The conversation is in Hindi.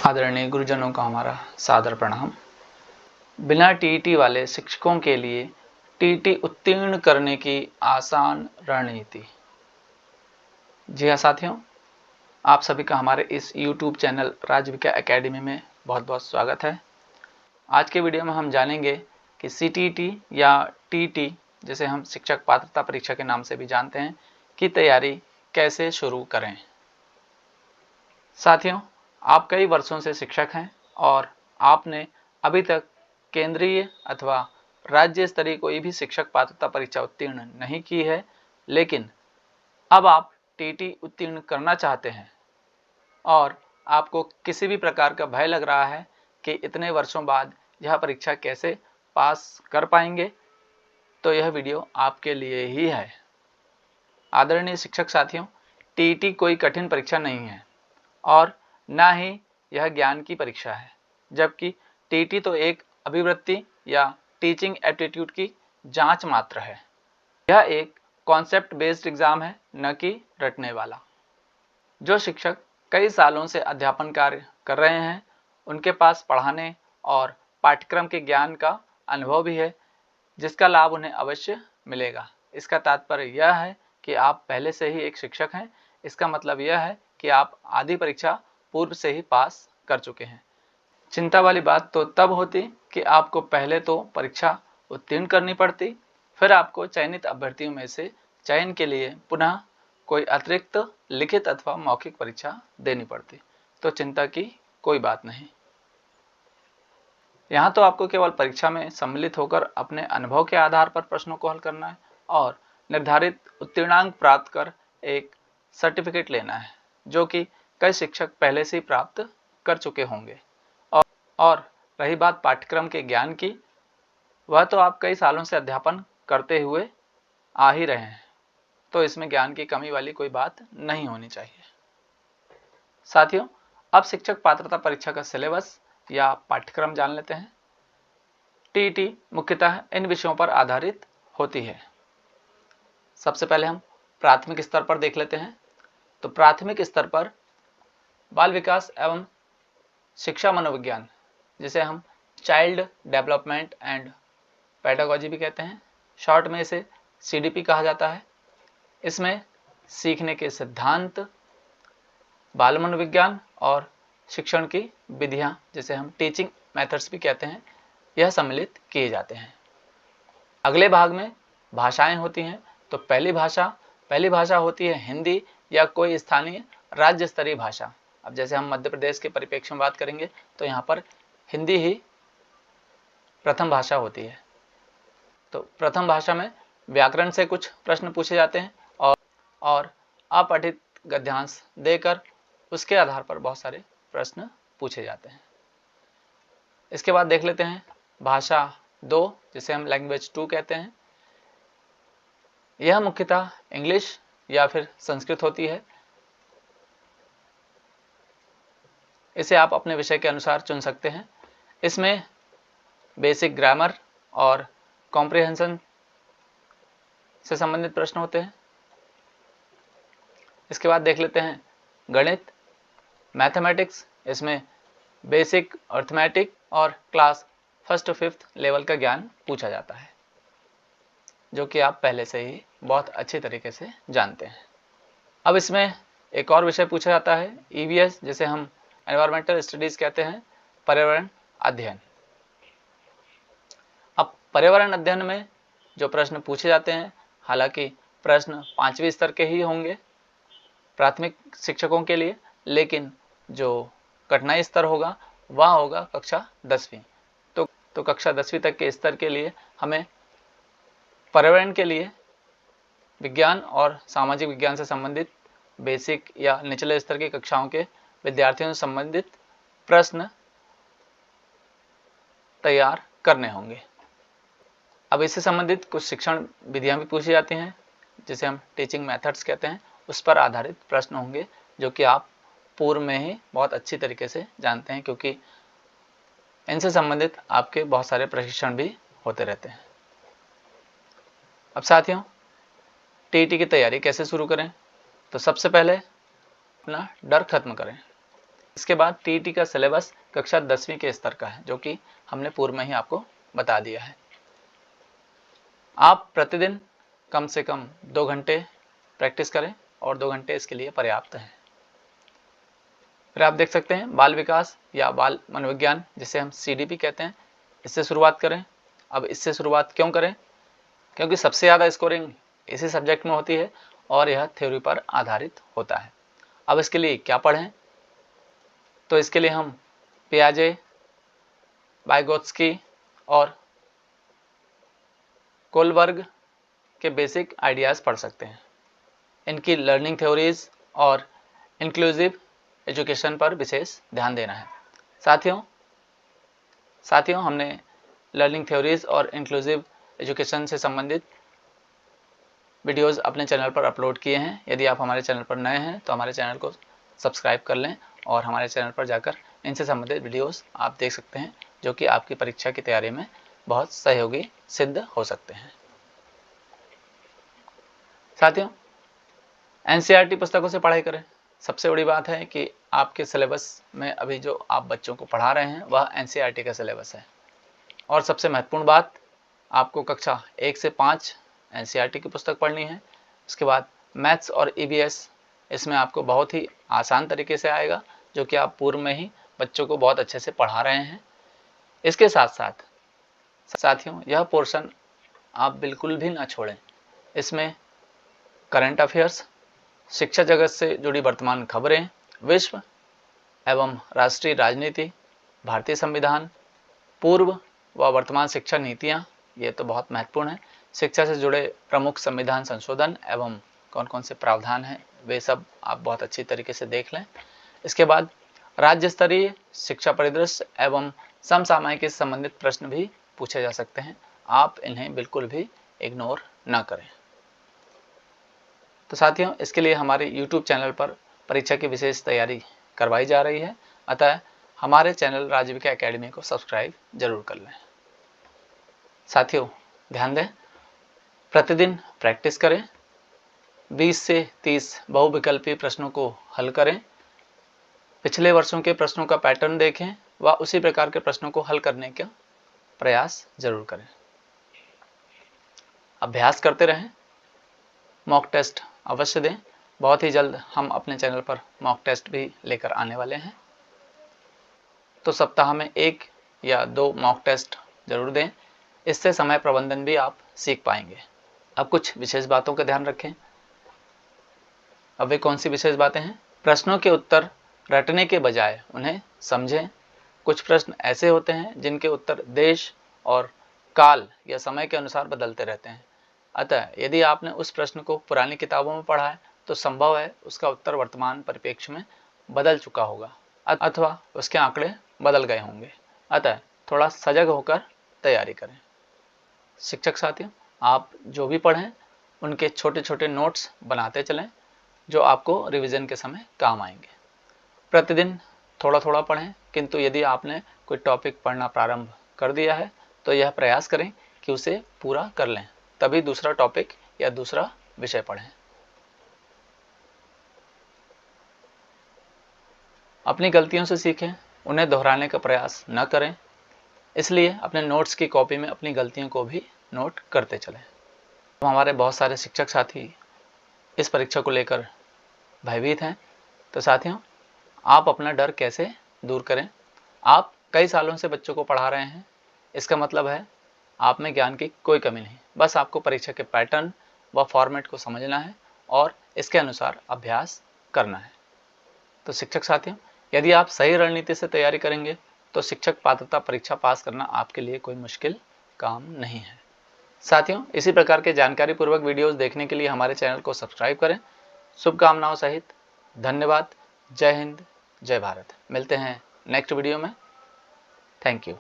आदरणीय गुरुजनों का हमारा सादर प्रणाम। बिना टीईटी वाले शिक्षकों के लिए टीईटी उत्तीर्ण करने की आसान रणनीति। जी हाँ साथियों, आप सभी का हमारे इस YouTube चैनल राजविका एकेडमी में बहुत बहुत स्वागत है। आज के वीडियो में हम जानेंगे कि सीटीईटी या टीईटी, जिसे हम शिक्षक पात्रता परीक्षा के नाम से भी जानते हैं, की तैयारी कैसे शुरू करें। साथियों, आप कई वर्षों से शिक्षक हैं और आपने अभी तक केंद्रीय अथवा राज्य स्तरीय कोई भी शिक्षक पात्रता परीक्षा उत्तीर्ण नहीं की है, लेकिन अब आप टीईटी उत्तीर्ण करना चाहते हैं और आपको किसी भी प्रकार का भय लग रहा है कि इतने वर्षों बाद यह परीक्षा कैसे पास कर पाएंगे, तो यह वीडियो आपके लिए ही है। आदरणीय शिक्षक साथियों, टीईटी कोई कठिन परीक्षा नहीं है और ना ही यह ज्ञान की परीक्षा है, जबकि टीईटी तो एक अभिवृत्ति या टीचिंग एप्टीट्यूड की जांच मात्र है। यह एक कॉन्सेप्ट बेस्ड एग्जाम है, न कि रटने वाला। जो शिक्षक कई सालों से अध्यापन कार्य कर रहे हैं, उनके पास पढ़ाने और पाठ्यक्रम के ज्ञान का अनुभव भी है, जिसका लाभ उन्हें अवश्य मिलेगा। इसका तात्पर्य यह है कि आप पहले से ही एक शिक्षक हैं। इसका मतलब यह है कि आप आधी परीक्षा पूर्व से ही पास कर चुके हैं। चिंता वाली बात तो तब होती कि आपको पहले तो परीक्षा उत्तीर्ण करनी पड़ती, फिर आपको चयनित अभ्यर्थियों में से चयन के लिए पुनः कोई अतिरिक्त लिखित अथवा मौखिक परीक्षा देनी पड़ती। तो चिंता की कोई बात नहीं। यहाँ तो आपको केवल परीक्षा में सम्मिलित होकर अपने अनुभव के आधार पर प्रश्नों को हल करना है और निर्धारित उत्तीर्णांक प्राप्त कर एक सर्टिफिकेट लेना है, जो कि कई शिक्षक पहले से ही प्राप्त कर चुके होंगे। और रही बात पाठ्यक्रम के ज्ञान की, वह तो आप कई सालों से अध्यापन करते हुए आ ही रहे हैं, तो इसमें ज्ञान की कमी वाली कोई बात नहीं होनी चाहिए। साथियों, अब शिक्षक पात्रता परीक्षा का सिलेबस या पाठ्यक्रम जान लेते हैं। टीईटी मुख्यतः इन विषयों पर आधारित होती है। सबसे पहले हम प्राथमिक स्तर पर देख लेते हैं। तो प्राथमिक स्तर पर बाल विकास एवं शिक्षा मनोविज्ञान, जिसे हम चाइल्ड डेवलपमेंट एंड पेडागोजी भी कहते हैं, शॉर्ट में इसे सीडीपी कहा जाता है। इसमें सीखने के सिद्धांत, बाल मनोविज्ञान और शिक्षण की विधियां, जिसे हम टीचिंग मेथड्स भी कहते हैं, यह सम्मिलित किए जाते हैं। अगले भाग में भाषाएं होती हैं। तो पहली भाषा होती है हिंदी या कोई स्थानीय राज्य स्तरीय भाषा। अब जैसे हम मध्य प्रदेश के परिप्रेक्ष्य में बात करेंगे तो यहाँ पर हिंदी ही प्रथम भाषा होती है। तो प्रथम भाषा में व्याकरण से कुछ प्रश्न पूछे जाते हैं और अपठित गद्यांश देकर उसके आधार पर बहुत सारे प्रश्न पूछे जाते हैं। इसके बाद देख लेते हैं भाषा 2, जिसे हम लैंग्वेज 2 कहते हैं। यह मुख्यतः इंग्लिश या फिर संस्कृत होती है। इसे आप अपने विषय के अनुसार चुन सकते हैं। इसमें बेसिक ग्रामर और कॉम्प्रिहेंशन से संबंधित प्रश्न होते हैं। इसके बाद देख लेते हैं गणित, मैथमेटिक्स। इसमें बेसिक अर्थमेटिक और class 1st to 5th level का ज्ञान पूछा जाता है, जो कि आप पहले से ही बहुत अच्छी तरीके से जानते हैं। अब इसमें एक और विषय पूछा जाता है ईवीएस, जिसे हम एनवायरमेंटल स्टडीज कहते हैं, पर्यावरण अध्ययन। अब पर्यावरण अध्ययन में जो प्रश्न पूछे जाते हैं, हालांकि प्रश्न 5वीं स्तर के ही होंगे प्राथमिक शिक्षकों के लिए, लेकिन जो कठिनाई स्तर होगा वह होगा कक्षा 10वीं। तो कक्षा 10वीं तक के स्तर के लिए हमें पर्यावरण के लिए विज्ञान और सामाजिक विज्ञान से संबंधित बेसिक या निचले स्तर की कक्षाओं के विद्यार्थियों से संबंधित प्रश्न तैयार करने होंगे। अब इससे संबंधित कुछ शिक्षण विधियां भी पूछी जाती हैं, जिसे हम टीचिंग मेथड्स कहते हैं। उस पर आधारित प्रश्न होंगे, जो कि आप पूर्व में ही बहुत अच्छी तरीके से जानते हैं, क्योंकि इनसे संबंधित आपके बहुत सारे प्रशिक्षण भी होते रहते हैं। अब साथियों, टीईटी की तैयारी कैसे शुरू करें? तो सबसे पहले अपना डर खत्म करें। इसके बाद टीईटी का सिलेबस कक्षा 10वीं के स्तर का है, जो कि हमने पूर्व में ही आपको बता दिया है। आप प्रतिदिन कम से कम 2 घंटे प्रैक्टिस करें और 2 घंटे इसके लिए पर्याप्त हैं। फिर आप देख सकते हैं बाल विकास या बाल मनोविज्ञान, जिसे हम CDP कहते हैं, इससे शुरुआत करें। अब इससे शुरुआत क्यों करें? क्योंकि सबसे ज़्यादा स्कोरिंग इसी सब्जेक्ट में होती है और यह थ्योरी पर आधारित होता है। अब इसके लिए क्या पढ़ें? तो इसके लिए हम पियाजे, वाइगोत्स्की और कोलबर्ग के बेसिक आइडियाज़ पढ़ सकते हैं। इनकी लर्निंग थ्योरीज और इंक्लूसिव एजुकेशन पर विशेष ध्यान देना है। साथियों हमने लर्निंग थ्योरीज और इंक्लूसिव एजुकेशन से संबंधित वीडियोस अपने चैनल पर अपलोड किए हैं। यदि आप हमारे चैनल पर नए हैं तो हमारे चैनल को सब्सक्राइब कर लें और हमारे चैनल पर जाकर इनसे संबंधित वीडियोस आप देख सकते हैं, जो कि आपकी परीक्षा की तैयारी में बहुत सहयोगी सिद्ध हो सकते हैं। साथियों, NCERT पुस्तकों से पढ़ाई करें। सबसे बड़ी बात है कि आपके सिलेबस में अभी जो आप बच्चों को पढ़ा रहे हैं वह NCERT का सिलेबस है। और सबसे महत्वपूर्ण बात, आपको कक्षा 1 से 5 NCERT की पुस्तक पढ़नी है। उसके बाद मैथ्स और EVS, इसमें आपको बहुत ही आसान तरीके से आएगा, जो कि आप पूर्व में ही बच्चों को बहुत अच्छे से पढ़ा रहे हैं। इसके साथ साथ साथियों, यह पोर्शन आप बिल्कुल भी ना छोड़ें। इसमें करंट अफेयर्स, शिक्षा जगत से जुड़ी वर्तमान खबरें, विश्व एवं राष्ट्रीय राजनीति, भारतीय संविधान, पूर्व व वर्तमान शिक्षा नीतियाँ, ये तो बहुत महत्वपूर्ण है। शिक्षा से जुड़े प्रमुख संविधान संशोधन एवं कौन कौन से प्रावधान हैं, वे सब आप बहुत अच्छी तरीके से देख लें। इसके बाद राज्य स्तरीय शिक्षा परिदृश्य एवं समसामयिक से संबंधित प्रश्न भी पूछे जा सकते हैं। आप इन्हें बिल्कुल भी इग्नोर न करें। तो साथियों, इसके लिए हमारे YouTube चैनल पर परीक्षा की विशेष तैयारी करवाई जा रही है, अतः हमारे चैनल राजीविका एकेडमी को सब्सक्राइब जरूर कर लें। साथियों, ध्यान दें, प्रतिदिन प्रैक्टिस करें, 20 से 30 बहुविकल्पीय प्रश्नों को हल करें, पिछले वर्षों के प्रश्नों का पैटर्न देखें व उसी प्रकार के प्रश्नों को हल करने का प्रयास जरूर करें। अभ्यास करते रहें, मॉक टेस्ट अवश्य दें। बहुत ही जल्द हम अपने चैनल पर मॉक टेस्ट भी लेकर आने वाले हैं, तो सप्ताह में 1 या 2 मॉक टेस्ट जरूर दें। इससे समय प्रबंधन भी आप सीख पाएंगे। अब कुछ विशेष बातों का ध्यान रखें। अब वे कौन सी विशेष बातें हैं? प्रश्नों के उत्तर रटने के बजाय उन्हें समझें। कुछ प्रश्न ऐसे होते हैं जिनके उत्तर देश और काल या समय के अनुसार बदलते रहते हैं, अतः यदि आपने उस प्रश्न को पुरानी किताबों में पढ़ा है तो संभव है उसका उत्तर वर्तमान परिप्रेक्ष्य में बदल चुका होगा अथवा उसके आंकड़े बदल गए होंगे, अतः थोड़ा सजग होकर तैयारी करें। शिक्षक साथियों, आप जो भी पढ़ें उनके छोटे छोटे नोट्स बनाते चलें, जो आपको रिवीजन के समय काम आएंगे। प्रतिदिन थोड़ा थोड़ा पढ़ें, किंतु यदि आपने कोई टॉपिक पढ़ना प्रारंभ कर दिया है तो यह प्रयास करें कि उसे पूरा कर लें, तभी दूसरा टॉपिक या दूसरा विषय पढ़ें। अपनी गलतियों से सीखें, उन्हें दोहराने का प्रयास न करें। इसलिए अपने नोट्स की कॉपी में अपनी गलतियों को भी नोट करते चलें। तो हमारे बहुत सारे शिक्षक साथी इस परीक्षा को लेकर भयभीत हैं, तो साथियों, आप अपना डर कैसे दूर करें? आप कई सालों से बच्चों को पढ़ा रहे हैं, इसका मतलब है आप में ज्ञान की कोई कमी नहीं। बस आपको परीक्षा के पैटर्न व फॉर्मेट को समझना है और इसके अनुसार अभ्यास करना है। तो शिक्षक साथियों, यदि आप सही रणनीति से तैयारी करेंगे तो शिक्षक पात्रता परीक्षा पास करना आपके लिए कोई मुश्किल काम नहीं है। साथियों, इसी प्रकार के जानकारी पूर्वक वीडियोस देखने के लिए हमारे चैनल को सब्सक्राइब करें। शुभकामनाओं सहित धन्यवाद। जय हिंद, जय भारत। मिलते हैं नेक्स्ट वीडियो में। Thank you.